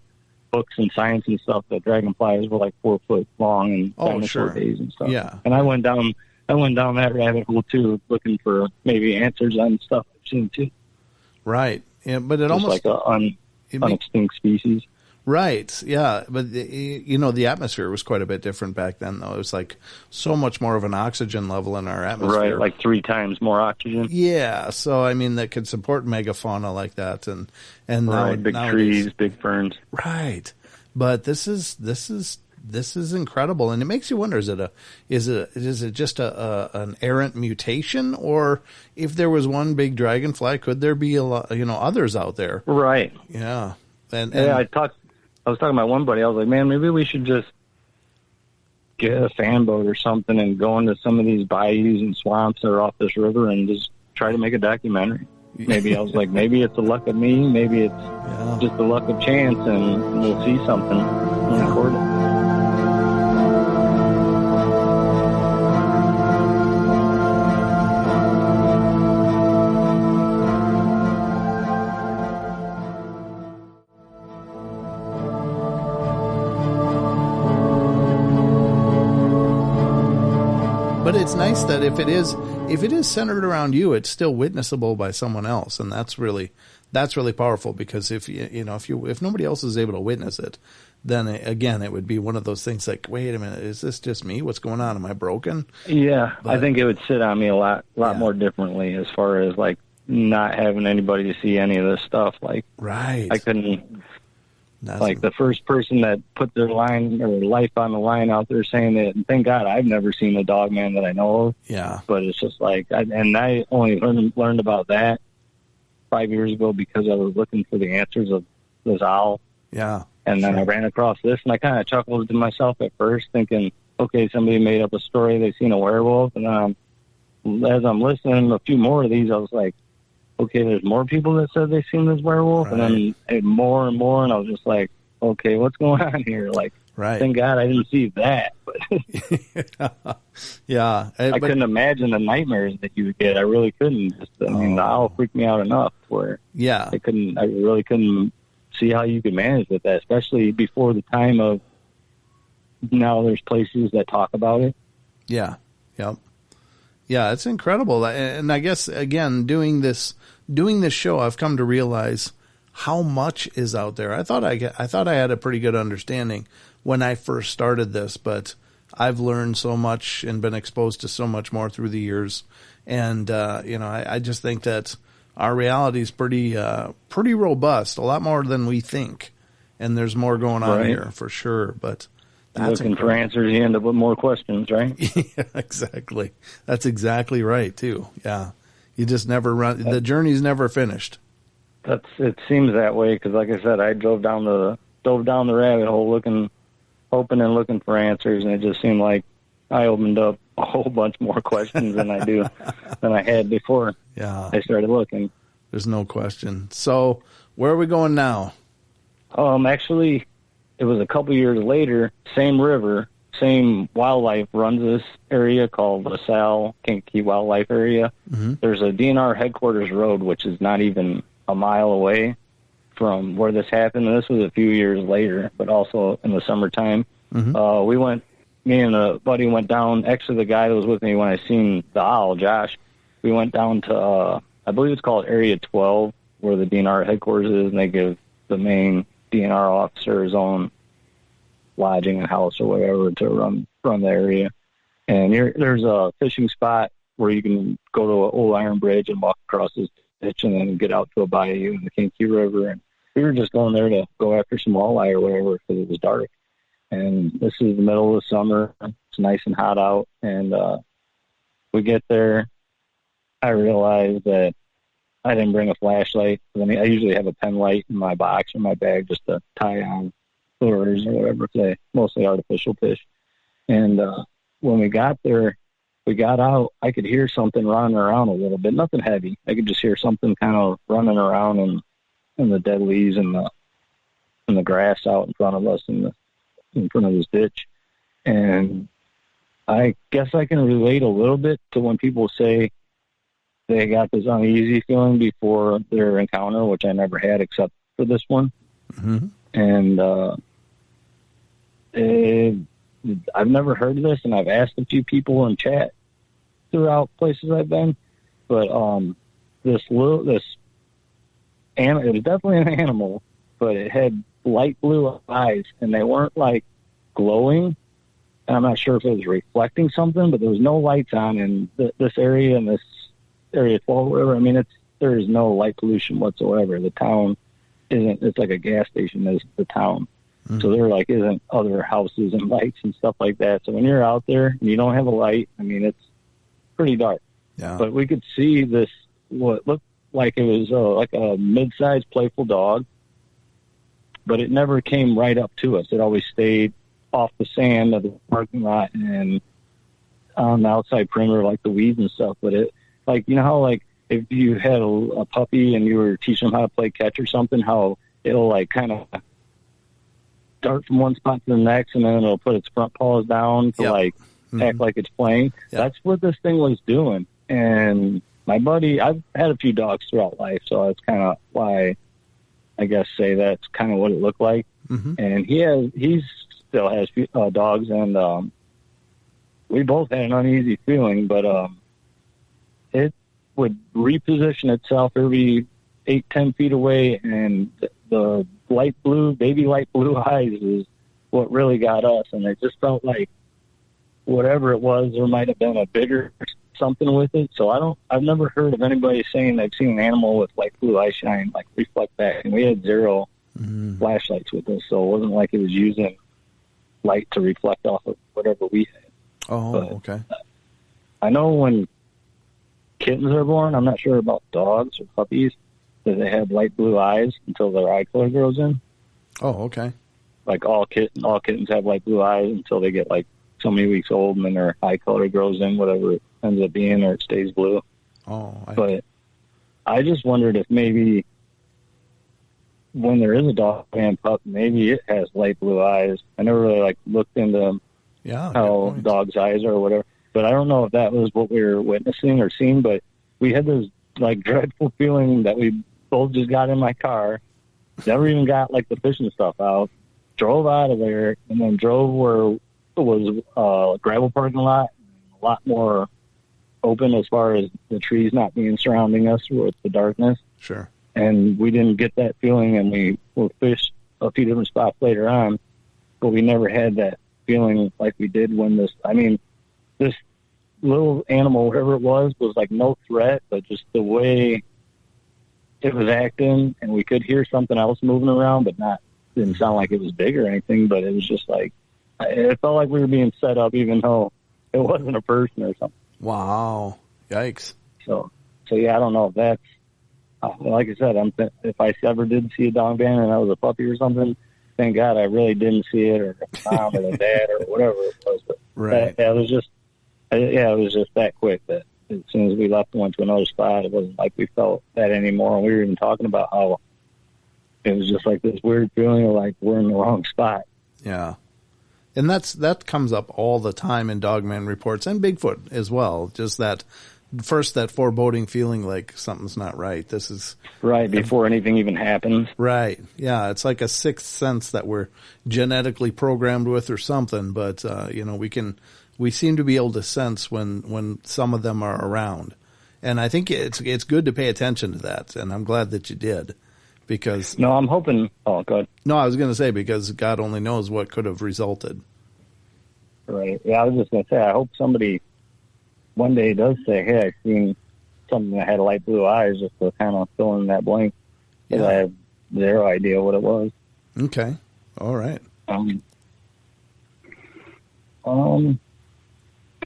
books and science and stuff that dragonflies were like 4 foot long in dinosaur days and stuff. Yeah. And I went down that rabbit hole too, looking for maybe answers on stuff I've seen too. Right. Yeah, but it just almost like an extinct species. Right. Yeah. But the atmosphere was quite a bit different back then, though. It was like so much more of an oxygen level in our atmosphere. Right. Like 3 times more oxygen. Yeah. So, I mean, that could support megafauna like that. And right. Big trees, big ferns. Right. But this is incredible. And it makes you wonder, is it just an errant mutation, or if there was one big dragonfly, could there be a lot, others out there? Right. Yeah. And I was talking to my one buddy. I was like, man, maybe we should just get a fan boat or something and go into some of these bayous and swamps that are off this river and just try to make a documentary. Maybe I was like, maybe it's the luck of me, maybe it's just the luck of chance, and we'll see something and record it. But it's nice that if it is centered around you, it's still witnessable by someone else, and that's really powerful, because if nobody else is able to witness it, then again it would be one of those things like, wait a minute, is this just me? What's going on? Am I broken? Yeah, but I think it would sit on me a lot more differently, as far as like not having anybody to see any of this stuff. Like, right, I couldn't. Like the first person that put their line or life on the line out there saying that, and thank God I've never seen a dog man that I know of. Yeah. But it's just like, I only learned about that 5 years ago because I was looking for the answers of this owl. Yeah. And then I ran across this, and I kind of chuckled to myself at first, thinking, okay, somebody made up a story, they seen a werewolf. And as I'm listening to a few more of these, I was like, okay, there's more people that said they seen this werewolf, right. And then more and more, and I was just like, okay, what's going on here? Like, right. Thank God I didn't see that. But yeah, I couldn't imagine the nightmares that you would get. I really couldn't. The owl freaked me out enough where I really couldn't see how you could manage with that, especially before the time of now there's places that talk about it. Yeah. Yep. Yeah, it's incredible. And I guess, again, doing this show, I've come to realize how much is out there. I thought I had a pretty good understanding when I first started this, but I've learned so much and been exposed to so much more through the years. And, I just think that our reality is pretty robust, a lot more than we think. And there's more going on here for sure. But that's looking for answers, you end up with more questions, right? Yeah, exactly. That's exactly right, too. Yeah. You just never run. The journey's never finished. It seems that way because, like I said, I dove down the rabbit hole hoping and looking for answers, and it just seemed like I opened up a whole bunch more questions than I had before I started looking. There's no question. So where are we going now? Actually, it was a couple years later, same river, same wildlife runs this area called LaSalle, Kankakee Wildlife Area. Mm-hmm. There's a DNR headquarters road, which is not even a mile away from where this happened. And this was a few years later, but also in the summertime. Mm-hmm. Me and a buddy went down, actually the guy that was with me when I seen the owl, Josh, we went down to, I believe it's called Area 12, where the DNR headquarters is, and they give the main DNR officer his own lodging and house or whatever to run the area. And there's a fishing spot where you can go to an old iron bridge and walk across this ditch and then get out to a bayou in the Kankakee River. And we were just going there to go after some walleye or whatever because it was dark. And this is the middle of the summer. It's nice and hot out. And we get there. I realized that I didn't bring a flashlight. I mean, I usually have a pen light in my box or my bag just to tie on lures or whatever, they mostly artificial fish. And when we got there, we got out, I could hear something running around a little bit, nothing heavy. I could just hear something kind of running around in the dead leaves and the grass out in front of us in front of this ditch. And I guess I can relate a little bit to when people say they got this uneasy feeling before their encounter, which I never had except for this one. Mm-hmm. And I've never heard of this, and I've asked a few people in chat throughout places I've been, but this animal, it was definitely an animal, but it had light blue eyes, and they weren't like glowing. And I'm not sure if it was reflecting something, but there was no lights on in this area and this area 12, whatever. I mean, there is no light pollution whatsoever. The town isn't. It's like a gas station is the town. Mm-hmm. So there like isn't other houses and lights and stuff like that. So when you're out there and you don't have a light, I mean, it's pretty dark. Yeah. But we could see this, what looked like it was like a mid-sized playful dog, but it never came right up to us. It always stayed off the sand of the parking lot and on the outside perimeter, like the weeds and stuff. But it, like, you know how like if you had a puppy and you were teaching them how to play catch or something, how it'll like kind of dart from one spot to the next, and then it'll put its front paws down to act like it's playing. Yep. That's what this thing was doing. And my buddy, I've had a few dogs throughout life, so that's kind of why I guess say that's kind of what it looked like. Mm-hmm. And he still has dogs, and we both had an uneasy feeling, but it would reposition itself every 8-10 feet away, and the baby light blue eyes is what really got us. And it just felt like whatever it was, there might have been a bigger something with it. So I've never heard of anybody saying they've seen an animal with light blue eye shine, like reflect back. And we had zero flashlights with us, so it wasn't like it was using light to reflect off of whatever we had. Oh, but, okay. I know when kittens are born, I'm not sure about dogs or puppies, that they have light blue eyes until their eye color grows in. Oh, okay. Like all kittens have light blue eyes until they get like so many weeks old, and then their eye color grows in, whatever it ends up being, or it stays blue. Oh, but I just wondered if maybe when there is a dog and pup, maybe it has light blue eyes. I never really like looked into how dogs' eyes are or whatever, but I don't know if that was what we were witnessing or seeing. But we had this like dreadful feeling that we both just got in my car, never even got like the fishing stuff out, drove out of there, and then drove where it was a gravel parking lot, a lot more open as far as the trees not being surrounding us with the darkness. Sure. And we didn't get that feeling, and we fished a few different spots later on, but we never had that feeling like we did when this little animal, whatever it was like no threat, but just the way it was acting, and we could hear something else moving around, but didn't sound like it was big or anything, but it was just like, it felt like we were being set up even though it wasn't a person or something. Wow. Yikes. So yeah, I don't know if that's, like I said, if I ever did see a dog band and I was a puppy or something, thank God I really didn't see it, or a mom or a dad or whatever it was. But right. it was just that quick that as soon as we left and went to another spot, it wasn't like we felt that anymore. And we were even talking about how it was just like this weird feeling of like we're in the wrong spot. Yeah. And that comes up all the time in Dogman reports and Bigfoot as well. Just that foreboding feeling like something's not right. This is right before anything even happens. Right. Yeah. It's like a sixth sense that we're genetically programmed with or something. But, we seem to be able to sense when some of them are around. And I think it's good to pay attention to that. And I'm glad that you did. Because no, I'm hoping. Oh, go ahead. No, I was going to say because God only knows what could have resulted. Right. Yeah, I was just going to say I hope somebody one day does say, "Hey, I seen something that had light blue eyes," just to kind of fill in that blank. Because I have zero idea what it was. Okay. All right.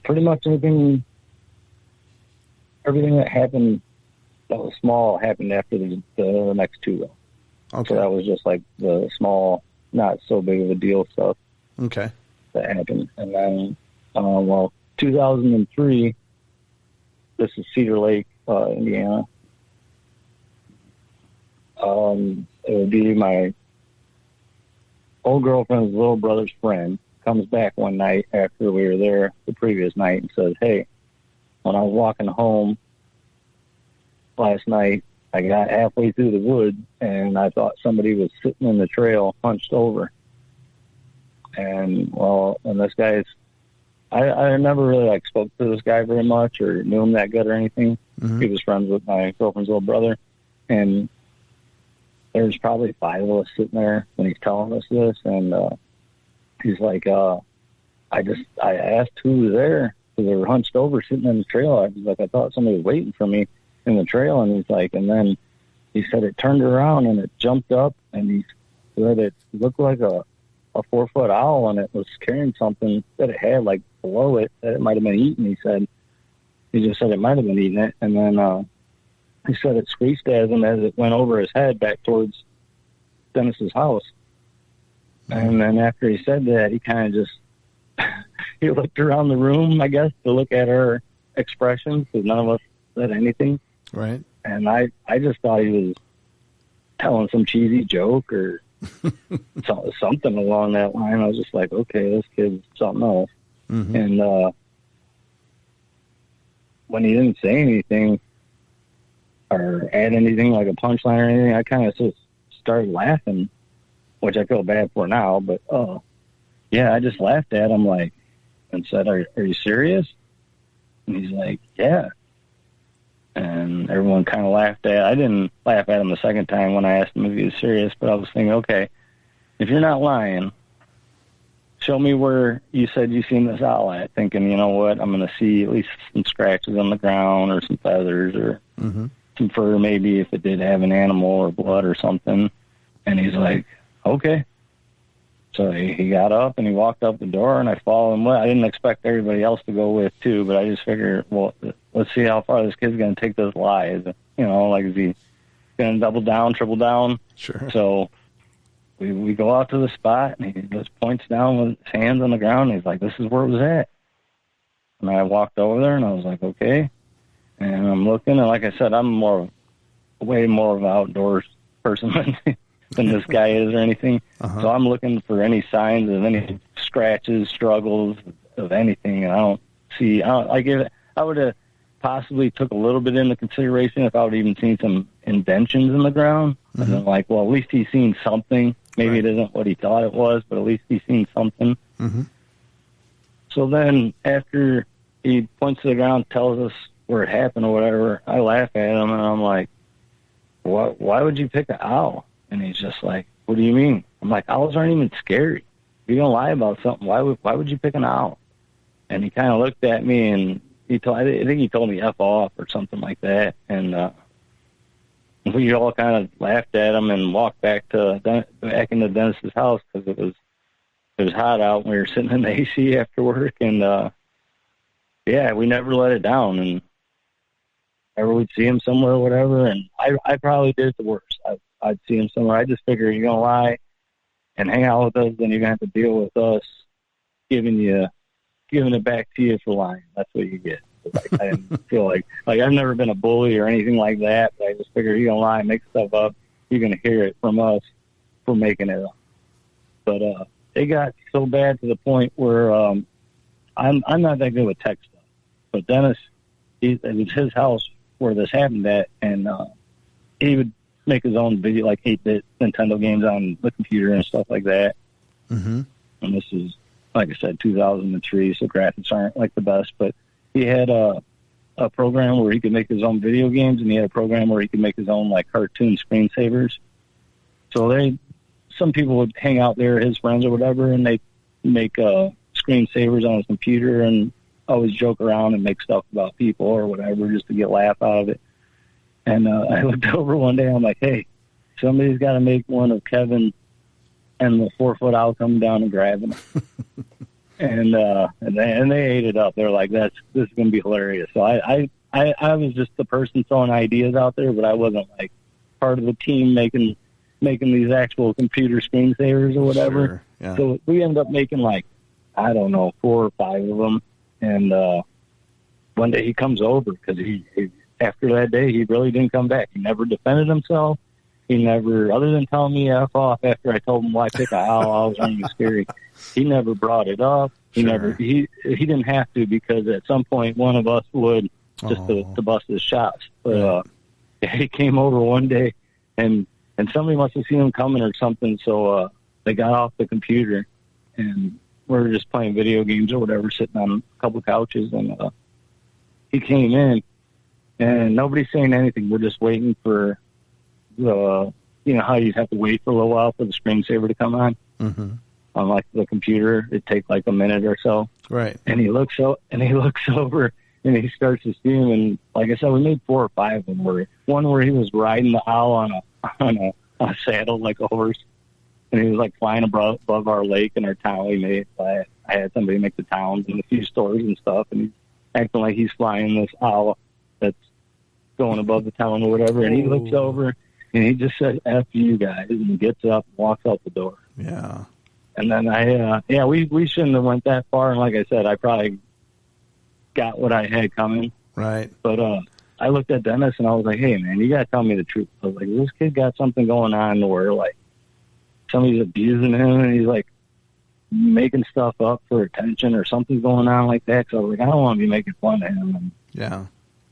Pretty much everything that happened that was small happened after the next two, though. Okay. So that was just like the small, not so big of a deal stuff. Okay. That happened. And then, 2003, this is Cedar Lake, Indiana. It would be my old girlfriend's little brother's friend comes back one night after we were there the previous night and says, "Hey, when I was walking home last night, I got halfway through the woods and I thought somebody was sitting in the trail hunched over." And this guy's, I never really spoke to this guy very much or knew him that good or anything. Mm-hmm. He was friends with my girlfriend's little brother. And there's probably 5 of us sitting there when he's telling us this. And he's like, I asked who was there because they were hunched over sitting in the trail. I was like, I thought somebody was waiting for me in the trail. And he's like, and then he said it turned around and it jumped up and he said it looked like a 4-foot owl and it was carrying something that it had like below it that it might have been eaten. He just said it might have been eating it. And then he said it screeched at him as it went over his head back towards Dennis's house. And then after he said that, he kind of just, he looked around the room, I guess, to look at our expressions because none of us said anything. Right. And I just thought he was telling some cheesy joke or something along that line. I was just like, okay, this kid's something else. Mm-hmm. And when he didn't say anything or add anything like a punchline or anything, I kind of just started laughing, which I feel bad for now. But I just laughed at him and said, "Are you serious?" And he's like, "Yeah." And everyone kind of laughed at. I didn't laugh at him the second time when I asked him if he was serious, but I was thinking, okay, if you're not lying, show me where you said you seen this owl at. Thinking, you know what, I'm going to see at least some scratches on the ground or some feathers or some fur, maybe if it did have an animal or blood or something. And he's like, okay. So he got up and he walked up the door and I followed him. I didn't expect everybody else to go with too, but I just figured, well, let's see how far this kid's going to take this lie. Is he going to double down, triple down? Sure. So we go out to the spot and he just points down with his hands on the ground. And he's like, "This is where it was at." And I walked over there and I was like, okay. And I'm looking and like I said, I'm way more of an outdoors person than this guy is or anything. So I'm looking for any signs of any scratches, struggles of anything. And I would have possibly took a little bit into consideration if I would have even seen some indentions in the ground. And then at least he's seen something. Maybe It isn't what he thought it was, but at least he's seen something. So then after he points to the ground, tells us where it happened or whatever, I laugh at him and I'm like, why would you pick an owl? And he's just like, "What do you mean?" I'm like, "Owls aren't even scary. If you're going to lie about something, why would you pick an owl?" And he kind of looked at me and I think he told me F off or something like that. And we all kind of laughed at him and walked back into Dennis's house because it was hot out and we were sitting in the AC after work. And we never let it down. And whenever we'd see him somewhere or whatever, and I probably did it the worst. I'd see him somewhere. I just figure you're going to lie and hang out with us, then you're going to have to deal with us giving it back to you for lying. That's what you get. Like, I didn't feel like I've never been a bully or anything like that, but I just figured you're going to lie and make stuff up. You're going to hear it from us for making it up. But it got so bad to the point where I'm not that good with tech stuff. But Dennis, it was his house where this happened at, and he would make his own video, like 8-bit Nintendo games on the computer and stuff like that. Mm-hmm. And this is, like I said, 2003, so graphics aren't like the best. But he had a program where he could make his own video games, and he had a program where he could make his own like cartoon screensavers. So some people would hang out there, his friends or whatever, and they make screensavers on his computer and always joke around and make stuff about people or whatever just to get a laugh out of it. And I looked over one day, I'm like, hey, somebody's got to make one of Kevin and the 4-foot owl coming down and grabbing him. and they ate it up. They're like, this is going to be hilarious. So I was just the person throwing ideas out there, but I wasn't like part of the team making these actual computer screensavers or whatever. Sure, yeah. So we ended up making like, I don't know, 4 or 5 of them. And one day he comes over because he after that day, he really didn't come back. He never defended himself. He never, other than telling me F off after I told him why pick a owl, I was running scary. He never brought it up. He didn't have to, because at some point one of us would just to bust his chops. But he came over one day and somebody must have seen him coming or something. So they got off the computer and we were just playing video games or whatever, sitting on a couple of couches, and he came in and nobody's saying anything. We're just waiting for the, how you have to wait for a little while for the screensaver to come on. Mm-hmm. On like the computer, it takes like a minute or so. Right. And he looks over and he starts to see him. And like I said, we made 4 or 5 of them. One where he was riding the owl on a saddle like a horse, and he was like flying above our lake in our town. I had somebody make the towns and a few stores and stuff, and he's acting like he's flying this owl that's going above the town or whatever. And he looks over and he just said, "F you guys," and he gets up and walks out the door. Yeah. And then we shouldn't have went that far. And like I said, I probably got what I had coming. Right. But I looked at Dennis and I was like, hey, man, you got to tell me the truth. I was like, this kid got something going on where, like, somebody's abusing him and he's, like, making stuff up for attention or something's going on like that. So I was like, I don't want to be making fun of him.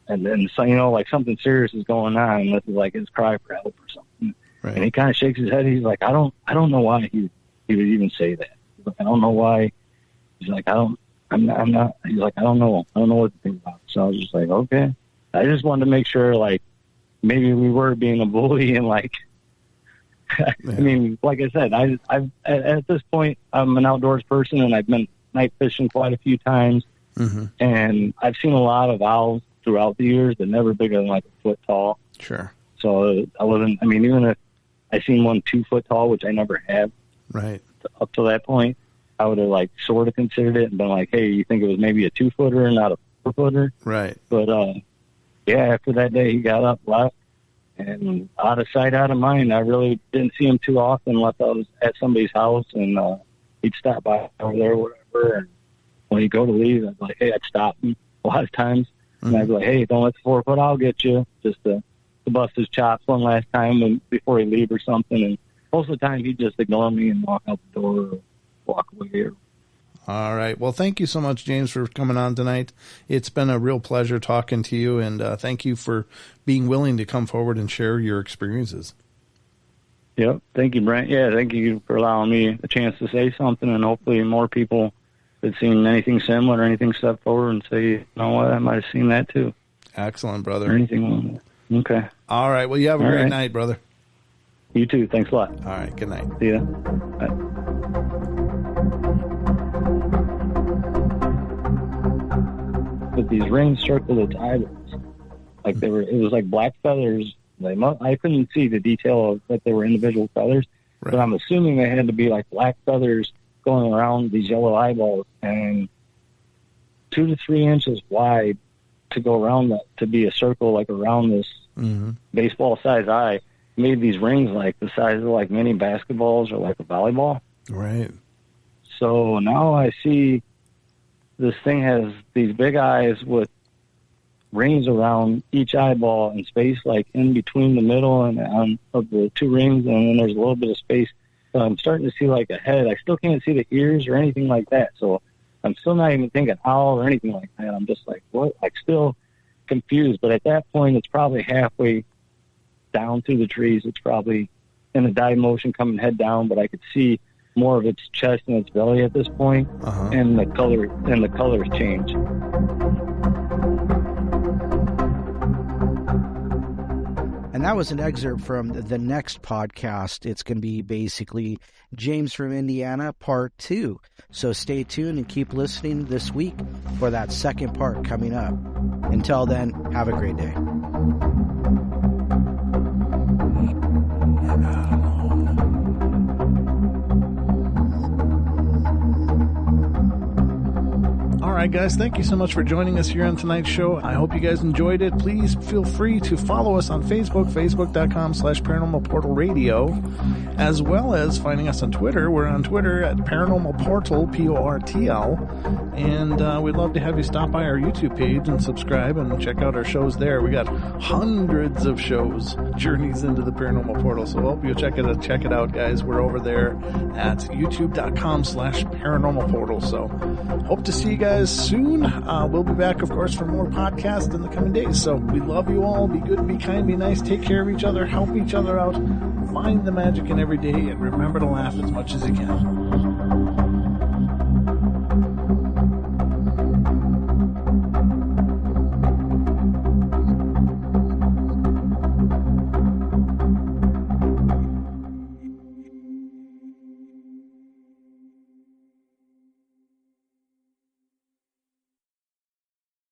And then, so, like, something serious is going on, and this is, like, his cry for help or something. Right. And he kind of shakes his head. He's like, I don't know why he would even say that. He's like, I don't know why. He's like, I'm not. He's like, I don't know what to think about. So I was just like, okay. I just wanted to make sure, like, maybe we were being a bully, and like, I mean, like I said, I've at this point, I'm an outdoors person, and I've been night fishing quite a few times, mm-hmm. and I've seen a lot of owls throughout the years, but never bigger than like a foot tall. Sure. So I wasn't. I mean, even if I seen one 2 foot tall, which I never have. Right. Up to that point, I would have like sort of considered it and been like, hey, you think it was maybe a 2-footer, not a 4-footer? Right. But after that day, he got up, left, and out of sight, out of mind. I really didn't see him too often unless I was at somebody's house, and he'd stop by over there or whatever. And when he'd go to leave, I'd be like, hey, I'd stop him a lot of times. Mm-hmm. And I'd be like, hey, don't let the 4-foot owl get you, just to bust his chops one last time before he leave or something. And most of the time, he'd just ignore me and walk out the door or walk away. All right. Well, thank you so much, James, for coming on tonight. It's been a real pleasure talking to you, and thank you for being willing to come forward and share your experiences. Yep. Thank you, Brent. Yeah, thank you for allowing me a chance to say something, and hopefully more people that seen anything similar or anything step forward and say, you know what, I might have seen that too. Excellent, brother. Or anything. Okay. All right. Well, you have a great night, brother. You too. Thanks a lot. All right. Good night. See ya. Bye. But these rings circled its eyeballs. Like it was like black feathers. I couldn't see the detail of that they were individual feathers, but I'm assuming they had to be like black feathers going around these yellow eyeballs, and 2 to 3 inches wide to go around that, to be a circle like around this baseball size eye. Made these rings like the size of like mini basketballs or like a volleyball. Right. So now I see this thing has these big eyes with rings around each eyeball and space like in between the middle and of the two rings, and then there's a little bit of space. So I'm starting to see like a head. I still can't see the ears or anything like that. So I'm still not even thinking owl or anything like that. I'm just like, what? Like still confused. But at that point, it's probably halfway down through the trees. It's probably in a dive motion coming head down, but I could see more of its chest and its belly at this point, and the colors change. And that was an excerpt from the next podcast. It's going to be basically James from Indiana, part 2. So stay tuned and keep listening this week for that second part coming up. Until then, have a great day. All right, guys, thank you so much for joining us here on tonight's show. I hope you guys enjoyed it. Please feel free to follow us on Facebook, facebook.com/Paranormal Portal Radio, as well as finding us on Twitter. We're on Twitter at Paranormal Portal, Portl, and we'd love to have you stop by our YouTube page and subscribe and check out our shows there. We got hundreds of shows, Journeys into the Paranormal Portal, so I hope you'll check it out, guys. We're over there at youtube.com/Paranormal Portal, so hope to see you guys soon. We'll be back, of course, for more podcasts in the coming days. So we love you all. Be good, be kind, be nice. Take care of each other. Help each other out. Find the magic in every day. And remember to laugh as much as you can.